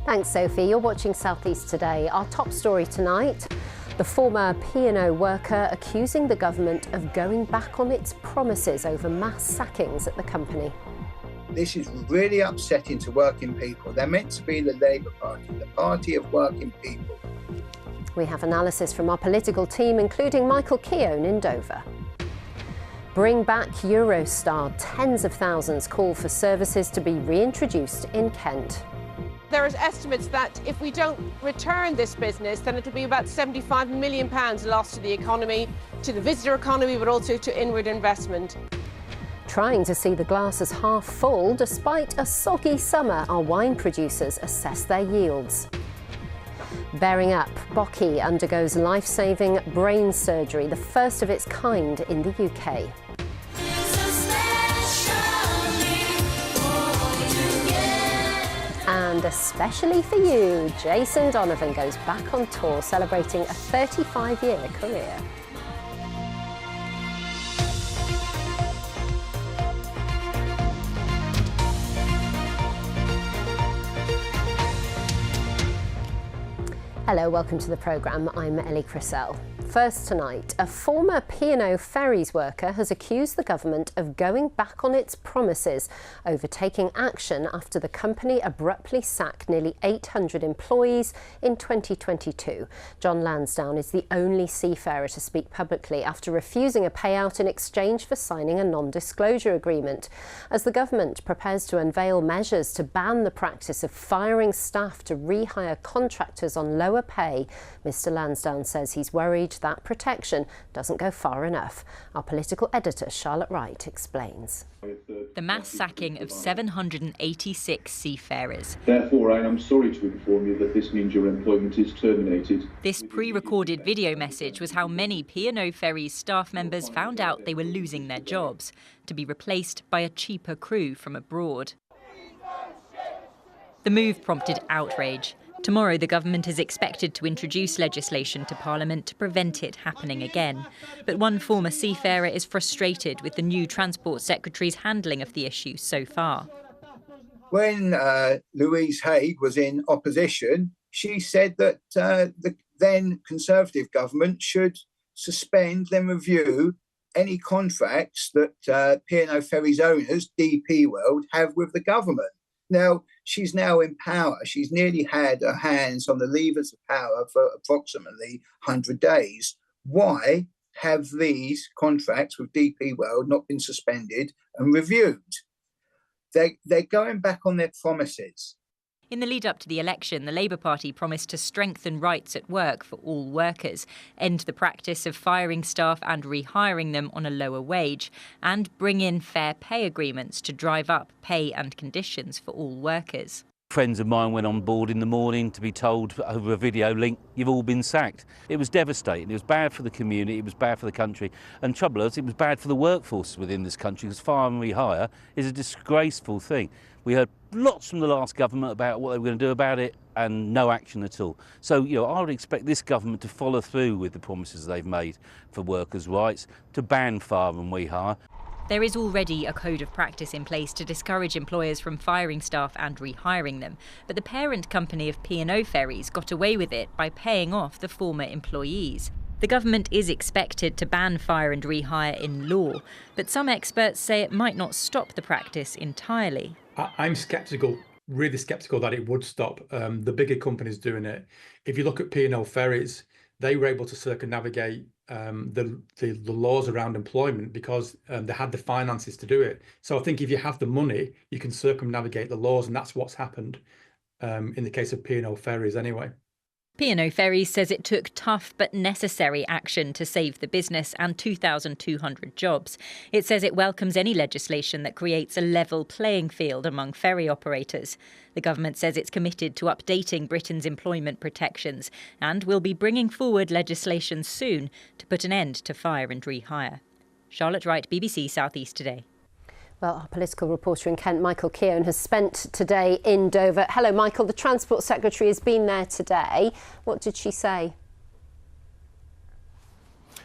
Thanks, Sophie. You're watching South East Today. Our top story tonight, the former P&O worker accusing the government of going back on its promises over mass sackings at the company. This is really upsetting to working people. They're meant to be the Labour Party, the party of working people. We have analysis from our political team, including Michael Keown in Dover. Bring back Eurostar. Tens of thousands call for services to be reintroduced in Kent. There is estimates that if we don't return this business, then it'll be about £75 million lost to the economy, to the visitor economy, but also to inward investment. Trying to see the glass as half full, despite a soggy summer, our wine producers assess their yields. Bearing up, Bocky undergoes life-saving brain surgery, the first of its kind in the UK. And especially for you, Jason Donovan goes back on tour celebrating a 35-year career. Hello, welcome to the programme. I'm Ellie Crisell. First tonight, a former P&O ferries worker has accused the government of going back on its promises over taking action after the company abruptly sacked nearly 800 employees in 2022. John Lansdowne is the only seafarer to speak publicly after refusing a payout in exchange for signing a non-disclosure agreement. As the government prepares to unveil measures to ban the practice of firing staff to rehire contractors on lower pay, Mr Lansdowne says he's worried that protection doesn't go far enough. Our political editor, Charlotte Wright, explains. The mass sacking of 786 seafarers. Therefore, I am sorry to inform you that this means your employment is terminated. This pre-recorded video message was how many P&O Ferries staff members found out they were losing their jobs, to be replaced by a cheaper crew from abroad. The move prompted outrage. Tomorrow, the government is expected to introduce legislation to Parliament to prevent it happening again. But one former seafarer is frustrated with the new Transport Secretary's handling of the issue so far. When Louise Haigh was in opposition, she said that the then Conservative government should suspend, then review any contracts that P&O Ferries owners, DP World, have with the government. Now, she's now in power. She's nearly had her hands on the levers of power for approximately 100 days. Why have these contracts with DP World not been suspended and reviewed? They're going back on their promises. In the lead up to the election, the Labour Party promised to strengthen rights at work for all workers, end the practice of firing staff and rehiring them on a lower wage, and bring in fair pay agreements to drive up pay and conditions for all workers. Friends of mine went on board in the morning to be told over a video link, you've all been sacked. It was devastating. It was bad for the community, it was bad for the country. And trouble is, it was bad for the workforce within this country, because fire and rehire is a disgraceful thing. We heard lots from the last government about what they were going to do about it, and no action at all. So, I would expect this government to follow through with the promises they've made for workers' rights, to ban fire and rehire. There is already a code of practice in place to discourage employers from firing staff and rehiring them, but the parent company of P&O Ferries got away with it by paying off the former employees. The government is expected to ban fire and rehire in law, but some experts say it might not stop the practice entirely. I'm really sceptical that it would stop. The bigger companies doing it. If you look at P&O Ferries, they were able to circumnavigate the laws around employment because they had the finances to do it. So I think if you have the money, you can circumnavigate the laws, and that's what's happened in the case of P&O Ferries anyway. P&O Ferries says it took tough but necessary action to save the business and 2,200 jobs. It says it welcomes any legislation that creates a level playing field among ferry operators. The government says it's committed to updating Britain's employment protections and will be bringing forward legislation soon to put an end to fire and rehire. Charlotte Wright, BBC South East Today. Well, our political reporter in Kent, Michael Keown, has spent today in Dover. Hello, Michael. The Transport Secretary has been there today. What did she say?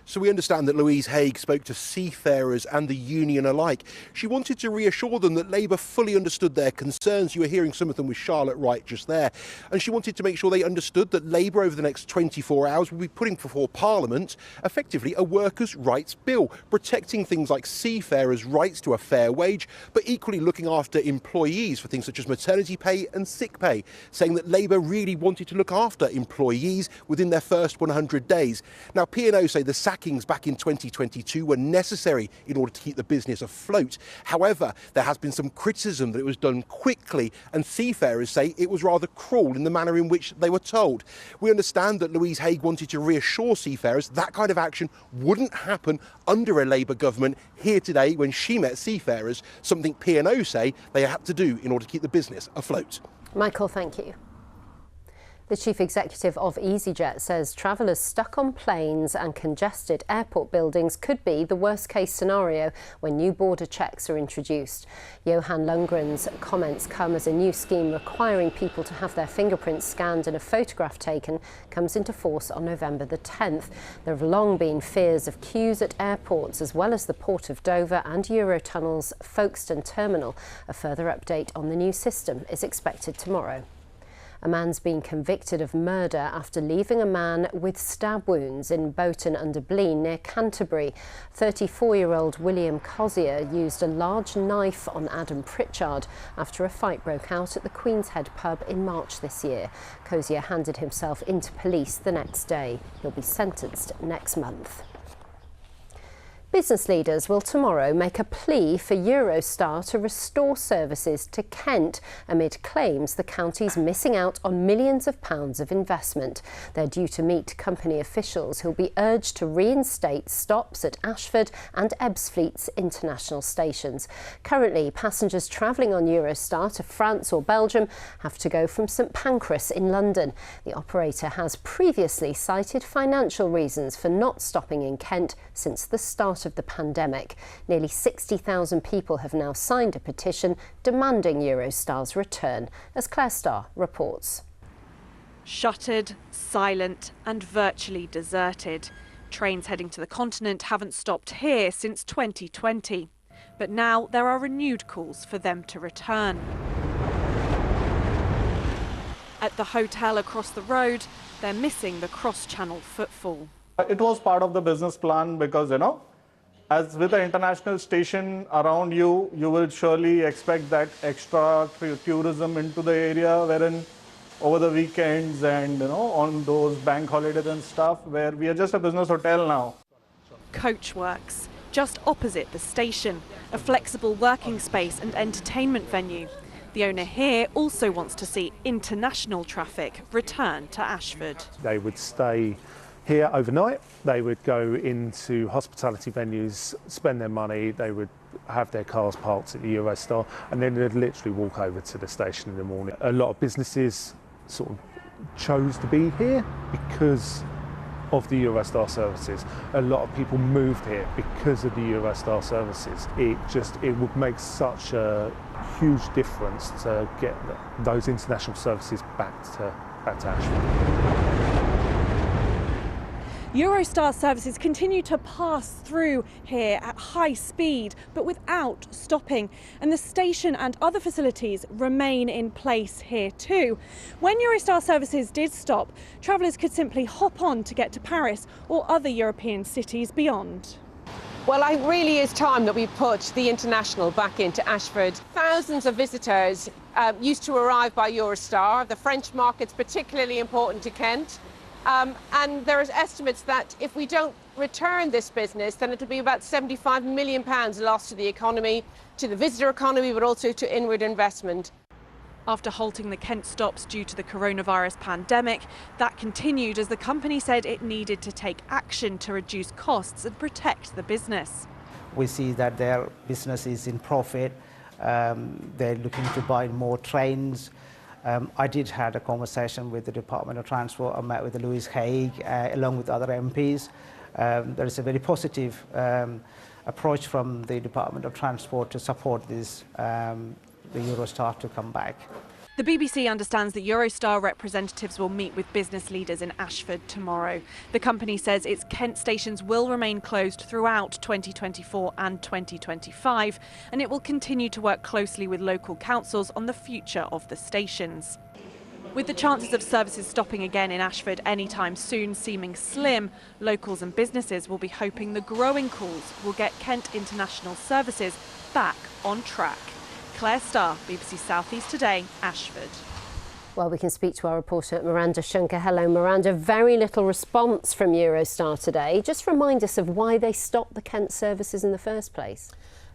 So we understand that Louise Haigh spoke to seafarers and the union alike. She wanted to reassure them that Labour fully understood their concerns. You were hearing some of them with Charlotte Wright just there. And she wanted to make sure they understood that Labour over the next 24 hours will be putting before Parliament effectively a workers' rights bill, protecting things like seafarers' rights to a fair wage, but equally looking after employees for things such as maternity pay and sick pay, saying that Labour really wanted to look after employees within their first 100 days. Now, P&O say the sackings back in 2022 were necessary in order to keep the business afloat. However, there has been some criticism that it was done quickly, and seafarers say it was rather cruel in the manner in which they were told. We understand that Louise Haigh wanted to reassure seafarers that kind of action wouldn't happen under a Labour government here today when she met seafarers, something P&O say they had to do in order to keep the business afloat. Michael, thank you. The chief executive of EasyJet says travellers stuck on planes and congested airport buildings could be the worst-case scenario when new border checks are introduced. Johan Lundgren's comments come as a new scheme requiring people to have their fingerprints scanned and a photograph taken comes into force on November the 10th. There have long been fears of queues at airports as well as the Port of Dover and Eurotunnel's Folkestone terminal. A further update on the new system is expected tomorrow. A man's been convicted of murder after leaving a man with stab wounds in Boughton-under-Blean near Canterbury. 34-year-old William Cozier used a large knife on Adam Pritchard after a fight broke out at the Queen's Head pub in March this year. Cozier handed himself into police the next day. He'll be sentenced next month. Business leaders will tomorrow make a plea for Eurostar to restore services to Kent amid claims the county's missing out on millions of pounds of investment. They're due to meet company officials who'll be urged to reinstate stops at Ashford and Ebbsfleet's international stations. Currently, passengers travelling on Eurostar to France or Belgium have to go from St Pancras in London. The operator has previously cited financial reasons for not stopping in Kent since the start of the pandemic. Nearly 60,000 people have now signed a petition demanding Eurostar's return, as Claire Starr reports. Shuttered, silent and virtually deserted. Trains heading to the continent haven't stopped here since 2020. But now there are renewed calls for them to return. At the hotel across the road, they're missing the cross-channel footfall. It was part of the business plan because, as with the international station around you, you will surely expect that extra tourism into the area, wherein over the weekends and, on those bank holidays and stuff, where we are just a business hotel now. Coachworks, just opposite the station, a flexible working space and entertainment venue. The owner here also wants to see international traffic return to Ashford. They would stay here overnight, they would go into hospitality venues, spend their money, they would have their cars parked at the Eurostar, and then they'd literally walk over to the station in the morning. A lot of businesses sort of chose to be here because of the Eurostar services. A lot of people moved here because of the Eurostar services. It would make such a huge difference to get those international services back to Ashford. Eurostar services continue to pass through here at high speed, but without stopping. And the station and other facilities remain in place here too. When Eurostar services did stop, travellers could simply hop on to get to Paris or other European cities beyond. Well, it really is time that we put the international back into Ashford. Thousands of visitors used to arrive by Eurostar. The French market's particularly important to Kent. And there is estimates that if we don't return this business, then it'll be about £75 million lost to the economy, to the visitor economy, but also to inward investment. After halting the Kent stops due to the coronavirus pandemic, that continued as the company said it needed to take action to reduce costs and protect the business. We see that their business is in profit. They're looking to buy more trains. I did have a conversation with the Department of Transport. I met with Louise Haigh along with other MPs. There is a very positive approach from the Department of Transport to support this, the Eurostar to come back. The BBC understands that Eurostar representatives will meet with business leaders in Ashford tomorrow. The company says its Kent stations will remain closed throughout 2024 and 2025, and it will continue to work closely with local councils on the future of the stations. With the chances of services stopping again in Ashford anytime soon seeming slim, locals and businesses will be hoping the growing calls will get Kent International services back on track. Claire Starr, BBC South East Today, Ashford. Well, we can speak to our reporter Miranda Shunker. Hello, Miranda. Very little response from Eurostar today. Just remind us of why they stopped the Kent services in the first place.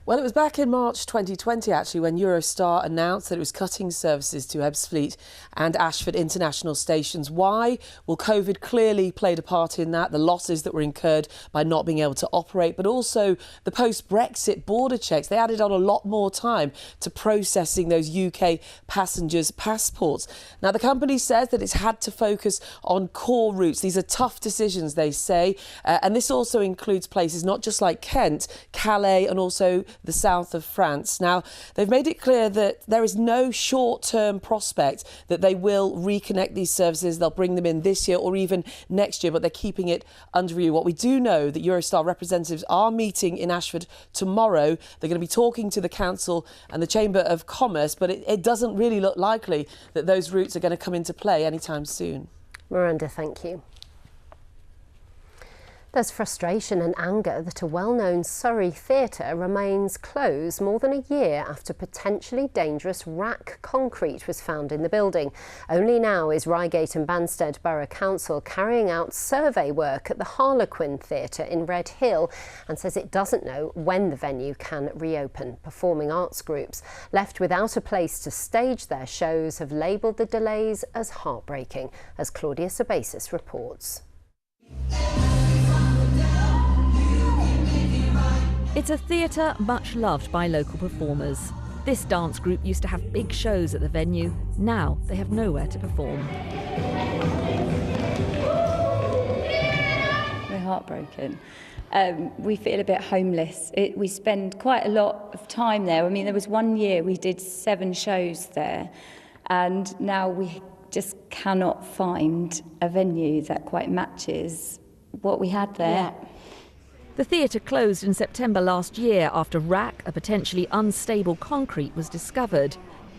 Well, it was back in March 2020, actually, when Eurostar announced that it was cutting services to Ebbsfleet and Ashford international stations. Why? Well, COVID clearly played a part in that, the losses that were incurred by not being able to operate, but also the post-Brexit border checks. They added on a lot more time to processing those UK passengers' passports. Now, the company says that it's had to focus on core routes. These are tough decisions, they say, and this also includes places not just like Kent, Calais, and also the south of France. Now, they've made it clear that there is no short-term prospect that they will reconnect these services. They'll bring them in this year or even next year, but they're keeping it under review. What we do know that Eurostar representatives are meeting in Ashford tomorrow. They're going to be talking to the council and the Chamber of Commerce, but it doesn't really look likely that those routes are going to come into play anytime soon. Miranda, thank you. There's frustration and anger that a well-known Surrey theatre remains closed more than a year after potentially dangerous rack concrete was found in the building. Only now is Reigate and Banstead Borough Council carrying out survey work at the Harlequin Theatre in Red Hill and says it doesn't know when the venue can reopen. Performing arts groups left without a place to stage their shows have labelled the delays as heartbreaking, as Claudia Sabasis reports. It's a theatre much loved by local performers. This dance group used to have big shows at the venue. Now they have nowhere to perform. We're heartbroken. We feel a bit homeless. We spend quite a lot of time there. I mean, there was one year we did 7 shows there, and now we just cannot find a venue that quite matches what we had there. Yeah. The theatre closed in September last year after rack, a potentially unstable concrete, was discovered.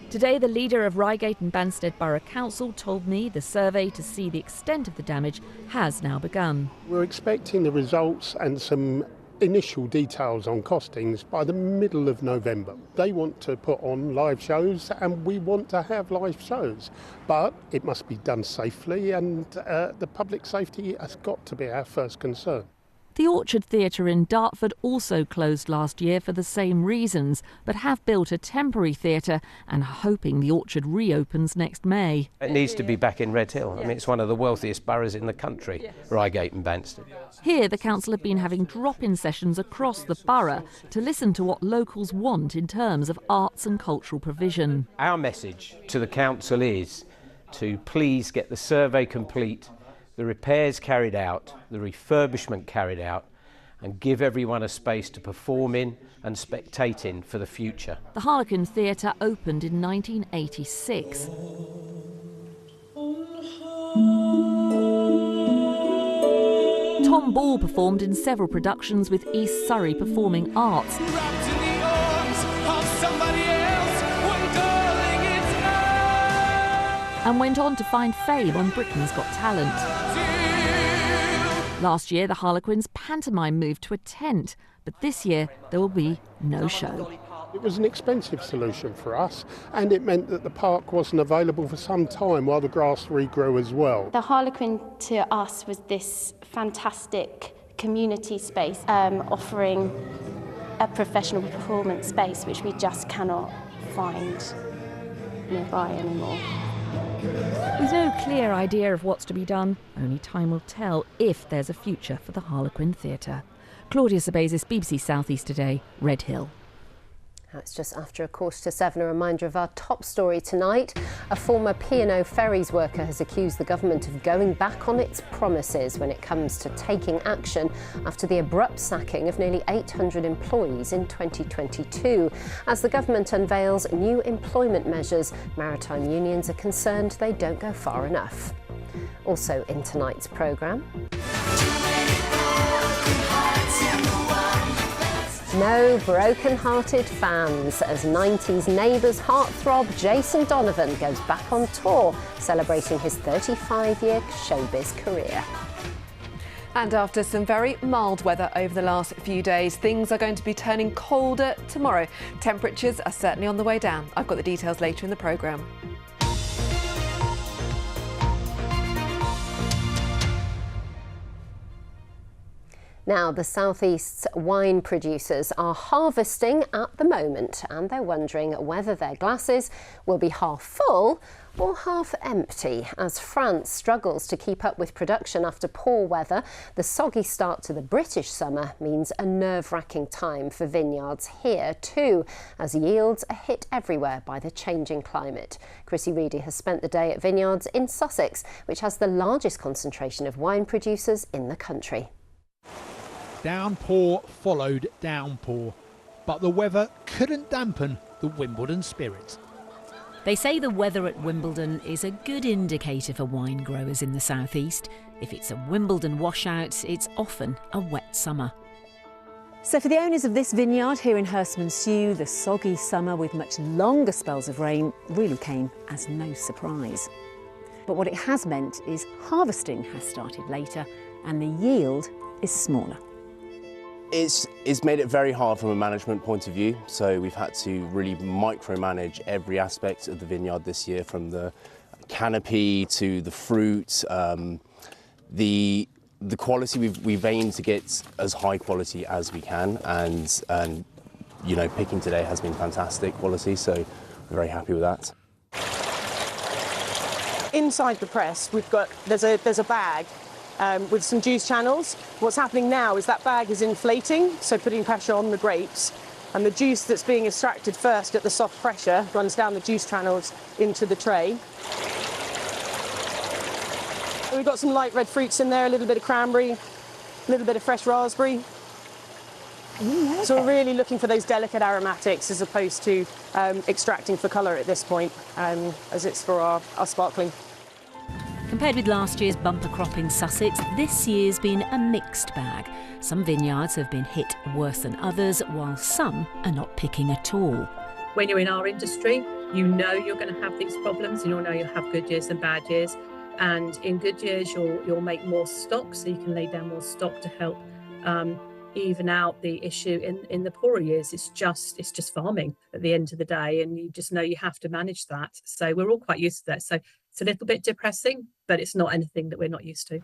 Today, the leader of Reigate and Banstead Borough Council told me the survey to see the extent of the damage has now begun. We're expecting the results and some initial details on costings by the middle of November. They want to put on live shows and we want to have live shows, but it must be done safely, and the public safety has got to be our first concern. The Orchard Theatre in Dartford also closed last year for the same reasons, but have built a temporary theatre and are hoping the Orchard reopens next May. It needs to be back in Red Hill. I mean, it's one of the wealthiest boroughs in the country, Reigate and Banstead. Here, the council have been having drop-in sessions across the borough to listen to what locals want in terms of arts and cultural provision. Our message to the council is to please get the survey complete, the repairs carried out, the refurbishment carried out, and give everyone a space to perform in and spectate in for the future. The Harlequin Theatre opened in 1986. Tom Ball performed in several productions with East Surrey Performing Arts. And went on to find fame on Britain's Got Talent. Last year, the Harlequins pantomime moved to a tent, but this year there will be no show. It was an expensive solution for us, and it meant that the park wasn't available for some time while the grass regrew as well. The Harlequin to us was this fantastic community space, offering a professional performance space which we just cannot find nearby anymore. With no clear idea of what's to be done, only time will tell if there's a future for the Harlequin Theatre. Claudia Sabasis, BBC South East Today, Red Hill. Now it's just after 6:45. A reminder of our top story tonight. A former P&O Ferries worker has accused the government of going back on its promises when it comes to taking action after the abrupt sacking of nearly 800 employees in 2022. As the government unveils new employment measures, maritime unions are concerned they don't go far enough. Also in tonight's programme. No broken-hearted fans as 90s Neighbours heartthrob Jason Donovan goes back on tour, celebrating his 35-year showbiz career. And after some very mild weather over the last few days, things are going to be turning colder tomorrow. Temperatures are certainly on the way down. I've got the details later in the programme. Now, the South East's wine producers are harvesting at the moment, and they're wondering whether their glasses will be half full or half empty. As France struggles to keep up with production after poor weather, the soggy start to the British summer means a nerve-wracking time for vineyards here too, as yields are hit everywhere by the changing climate. Chrissy Reedy has spent the day at vineyards in Sussex, which has the largest concentration of wine producers in the country. Downpour followed downpour, but the weather couldn't dampen the Wimbledon spirit. They say the weather at Wimbledon is a good indicator for wine growers in the southeast. If it's a Wimbledon washout, it's often a wet summer. So for the owners of this vineyard here in Hurstmonceux, the soggy summer with much longer spells of rain really came as no surprise. But what it has meant is harvesting has started later and the yield is smaller. It's made it very hard from a management point of view, so we've had to really micromanage every aspect of the vineyard this year, from the canopy to the fruit. The quality we've aimed to get as high quality as we can, and you know, picking today has been fantastic quality, so we're very happy with that. Inside the press, there's a bag with some juice channels. What's happening now is that bag is inflating, so putting pressure on the grapes, and the juice that's being extracted first at the soft pressure runs down the juice channels into the tray. We've got some light red fruits in there, a little bit of cranberry, a little bit of fresh raspberry. So we're really looking for those delicate aromatics as opposed to extracting for colour at this point, as it's for our sparkling. Compared with last year's bumper crop in Sussex, this year's been a mixed bag. Some vineyards have been hit worse than others, while some are not picking at all. When you're in our industry, you know you're going to have these problems, and you'll know you'll have good years and bad years. And in good years, you'll make more stock, so you can lay down more stock to help even out the issue in the poorer years. It's just farming at the end of the day, and you just know you have to manage that. So we're all quite used to that. So it's a little bit depressing, but it's not anything that we're not used to.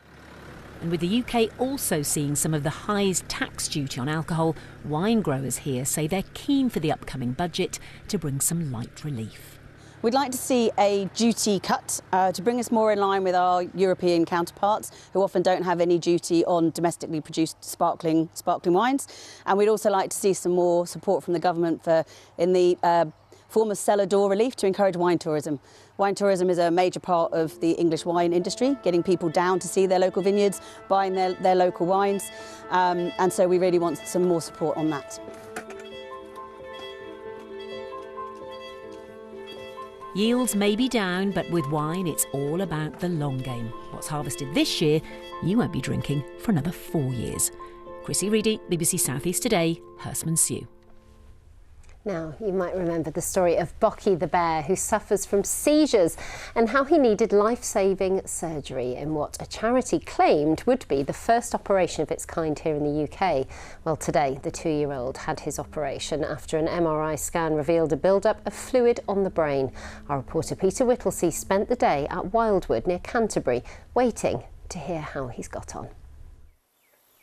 And with the UK also seeing some of the highest tax duty on alcohol, wine growers here say they're keen for the upcoming budget to bring some light relief. We'd like to see a duty cut to bring us more in line with our European counterparts, who often don't have any duty on domestically produced sparkling wines. And we'd also like to see some more support from the government in the form of cellar door relief to encourage wine tourism. Wine tourism is a major part of the English wine industry, getting people down to see their local vineyards, buying their local wines. And so we really want some more support on that. Yields may be down, but with wine, it's all about the long game. What's harvested this year, you won't be drinking for another 4 years. Chrissy Reedy, BBC South East Today, Hurstmonceux. Now, you might remember the story of Bocky the bear, who suffers from seizures, and how he needed life-saving surgery in what a charity claimed would be the first operation of its kind here in the UK. Well, today, the 2-year-old had his operation after an MRI scan revealed a build-up of fluid on the brain. Our reporter Peter Whittlesey spent the day at Wildwood near Canterbury, waiting to hear how he's got on.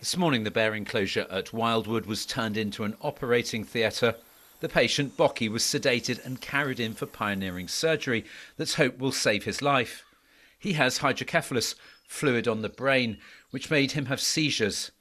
This morning, the bear enclosure at Wildwood was turned into an operating theatre. The patient, Bocky, was sedated and carried in for pioneering surgery that's hoped will save his life. He has hydrocephalus, fluid on the brain, which made him have seizures.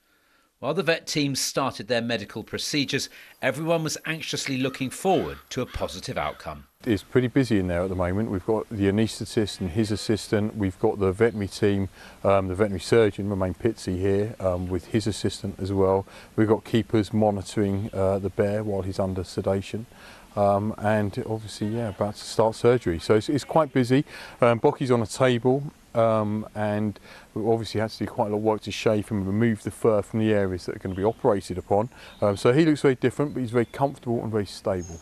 While the vet team started their medical procedures, everyone was anxiously looking forward to a positive outcome. It's pretty busy in there at the moment. We've got the anaesthetist and his assistant. We've got the veterinary team, the veterinary surgeon, Romain Pizzi here, with his assistant as well. We've got keepers monitoring the bear while he's under sedation. And obviously, about to start surgery. So it's quite busy. Bocky's on a table. And we obviously had to do quite a lot of work to shave and remove the fur from the areas that are going to be operated upon. So he looks very different, but he's very comfortable and very stable.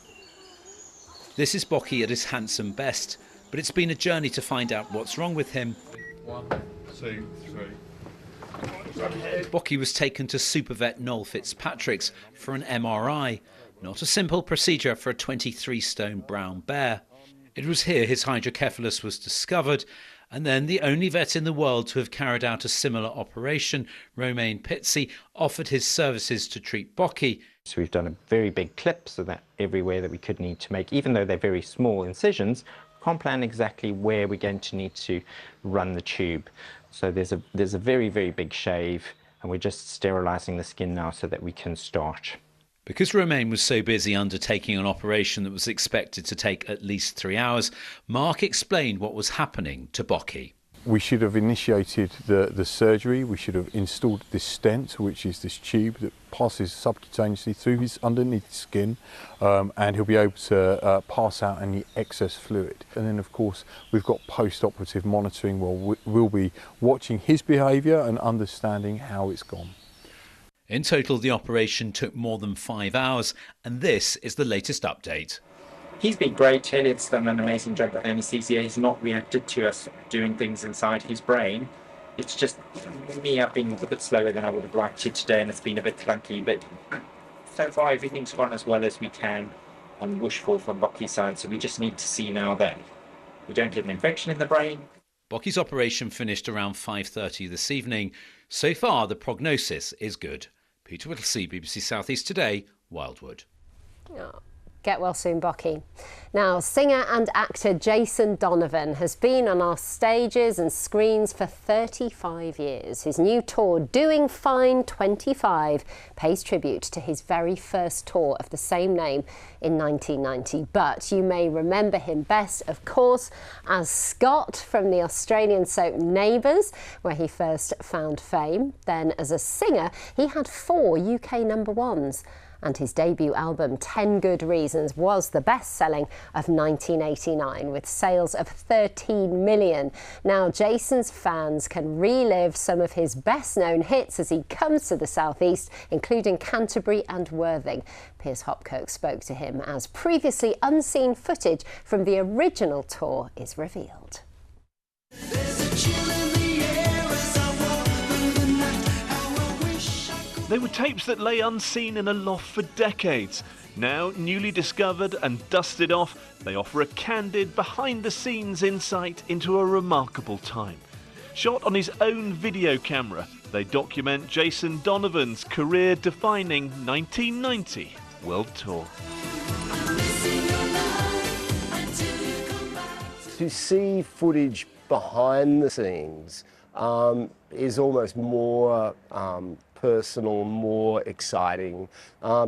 This is Bocky at his handsome best, but it's been a journey to find out what's wrong with him. 1, 2, 3. Bocky was taken to Supervet Noel Fitzpatrick's for an MRI, not a simple procedure for a 23-stone brown bear. It was here his hydrocephalus was discovered, and then the only vet in the world to have carried out a similar operation, Romain Pizzi, offered his services to treat Bocky. So we've done a very big clip so that everywhere that we could need to make, even though they're very small incisions, we can't plan exactly where we're going to need to run the tube. So there's a very, very big shave, and we're just sterilising the skin now so that we can start. Because Romain was so busy undertaking an operation that was expected to take at least 3 hours, Mark explained what was happening to Bocky. We should have initiated the surgery. We should have installed this stent, which is this tube that passes subcutaneously through his underneath skin, and he'll be able to pass out any excess fluid. And then, of course, we've got post-operative monitoring where we'll be watching his behaviour and understanding how it's gone. In total, the operation took more than 5 hours, and this is the latest update. He's been great. Elliot's done an amazing job with anaesthesia. He's not reacted to us doing things inside his brain. It's just me, I've been a bit slower than I would have liked to today, and it's been a bit clunky, but so far everything's gone as well as we can on wishful from Bocky's side, so we just need to see now that we don't get an infection in the brain. Bocky's operation finished around 5:30 this evening. So far, the prognosis is good. Peter Whittlesey, BBC South East Today, Wildwood. Oh. Get well soon, Bocky. Now, singer and actor Jason Donovan has been on our stages and screens for 35 years. His new tour, Doing Fine 25, pays tribute to his very first tour of the same name in 1990. But you may remember him best, of course, as Scott from the Australian soap Neighbours, where he first found fame. Then, as a singer, he had 4 UK #1s. And his debut album, 10 Good Reasons, was the best-selling of 1989 with sales of 13 million. Now, Jason's fans can relive some of his best-known hits as he comes to the southeast, including Canterbury and Worthing. Piers Hopkirk spoke to him as previously unseen footage from the original tour is revealed. They were tapes that lay unseen in a loft for decades. Now, newly discovered and dusted off, they offer a candid, behind-the-scenes insight into a remarkable time. Shot on his own video camera, they document Jason Donovan's career-defining 1990 World Tour. To see footage behind the scenes is almost more personal, more exciting,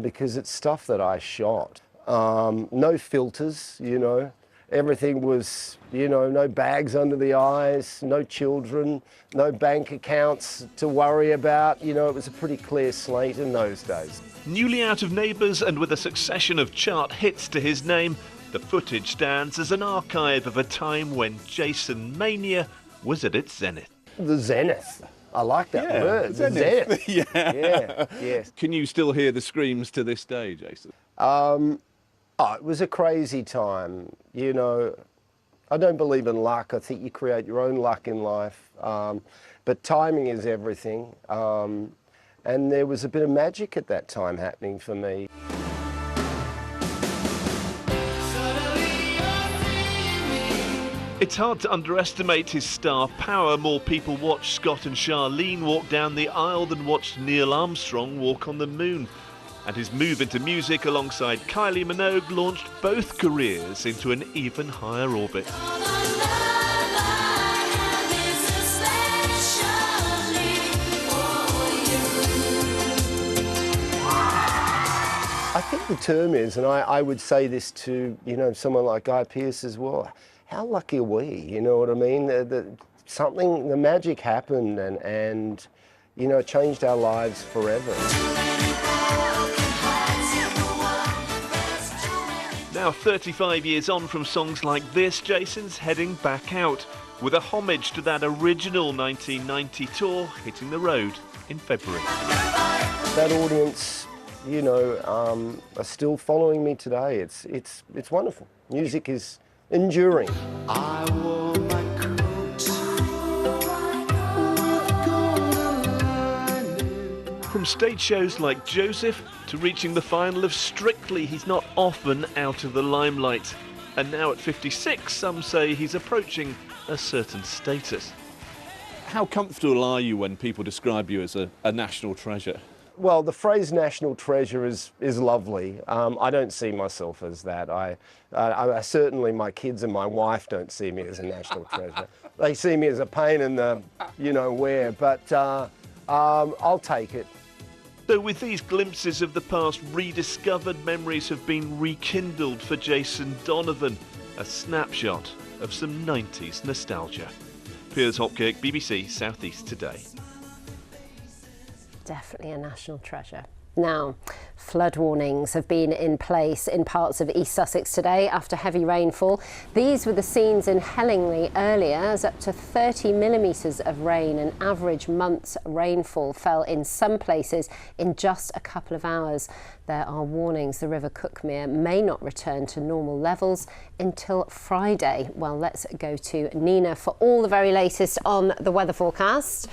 because it's stuff that I shot. No filters, you know. Everything was, you know, no bags under the eyes, no children, no bank accounts to worry about. You know, it was a pretty clear slate in those days. Newly out of Neighbours and with a succession of chart hits to his name, the footage stands as an archive of a time when Jason Mania was at its zenith. The zenith. I like that word. Zenith. Yeah. Yes. Can you still hear the screams to this day, Jason? Oh, it was a crazy time. You know, I don't believe in luck. I think you create your own luck in life. But timing is everything. And there was a bit of magic at that time happening for me. It's hard to underestimate his star power. More people watched Scott and Charlene walk down the aisle than watched Neil Armstrong walk on the moon. And his move into music alongside Kylie Minogue launched both careers into an even higher orbit. the term is, and I would say this to, you know, someone like Guy Pearce as well, how lucky are we, you know what I mean? The magic happened and you know, it changed our lives forever. Now 35 years on from songs like this, Jason's heading back out with a homage to that original 1990 tour hitting the road in February. That audience, you know, are still following me today. It's wonderful. Music is enduring. I wore my coat with golden lining. From stage shows like Joseph to reaching the final of Strictly, he's not often out of the limelight. And now at 56, some say he's approaching a certain status. How comfortable are you when people describe you as a national treasure? Well, the phrase national treasure is lovely. I don't see myself as that. I certainly, my kids and my wife don't see me as a national treasure. They see me as a pain in the, you know, where, but I'll take it. So with these glimpses of the past rediscovered, memories have been rekindled for Jason Donovan, a snapshot of some 90s nostalgia. Piers Hopkirk, BBC South East Today. Definitely a national treasure. Now, flood warnings have been in place in parts of East Sussex today after heavy rainfall. These were the scenes in Hellingley earlier, as up to 30 millimetres of rain, an average month's rainfall, fell in some places in just a couple of hours. There are warnings the River Cuckmere may not return to normal levels until Friday. Well, let's go to Nina for all the very latest on the weather forecast.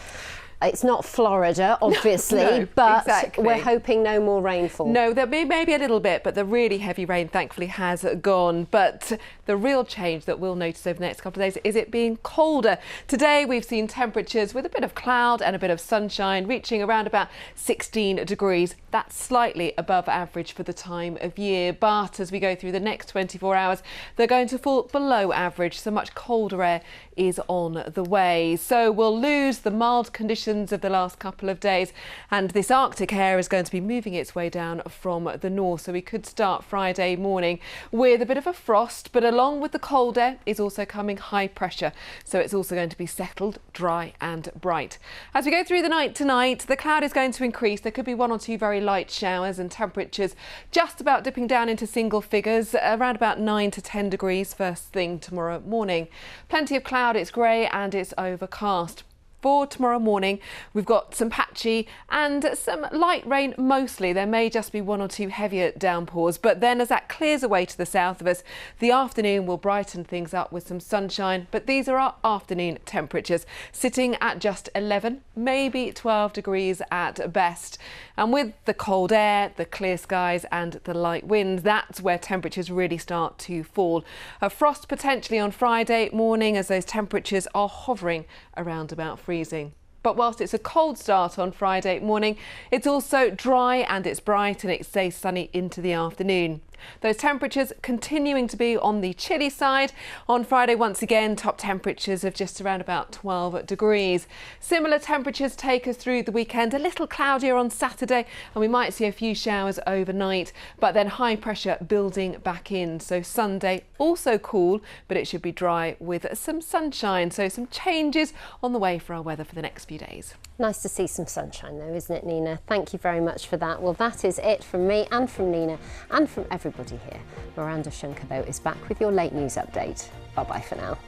It's not Florida, obviously, No, but exactly. we're hoping no more rainfall. No, there may be a little bit, but the really heavy rain thankfully has gone. But the real change that we'll notice over the next couple of days is it being colder. Today we've seen temperatures with a bit of cloud and a bit of sunshine reaching around about 16 degrees. That's slightly above average for the time of year. But as we go through the next 24 hours, they're going to fall below average. So much colder air is on the way. So we'll lose the mild conditions of the last couple of days, and this Arctic air is going to be moving its way down from the north, so we could start Friday morning with a bit of a frost, but along with the cold air is also coming high pressure, so it's also going to be settled, dry and bright. As we go through the night tonight, the cloud is going to increase. There could be 1 or 2 very light showers and temperatures just about dipping down into single figures, around about 9 to 10 degrees first thing tomorrow morning. Plenty of cloud, it's grey and it's overcast. For tomorrow morning, we've got some patchy and some light rain mostly. There may just be 1 or 2 heavier downpours, but then as that clears away to the south of us, the afternoon will brighten things up with some sunshine. But these are our afternoon temperatures, sitting at just 11, maybe 12 degrees at best. And with the cold air, the clear skies and the light wind, that's where temperatures really start to fall. A frost potentially on Friday morning as those temperatures are hovering around about freezing. But whilst it's a cold start on Friday morning, it's also dry and it's bright and it stays sunny into the afternoon. Those temperatures continuing to be on the chilly side. On Friday, once again, top temperatures of just around about 12 degrees. Similar temperatures take us through the weekend. A little cloudier on Saturday and we might see a few showers overnight, but then high pressure building back in. So Sunday also cool, but it should be dry with some sunshine. So some changes on the way for our weather for the next few days. Nice to see some sunshine though, isn't it, Nina? Thank you very much for that. Well, that is it from me and from Nina and from everybody here. Miranda Shunker, though, is back with your late news update. Bye-bye for now.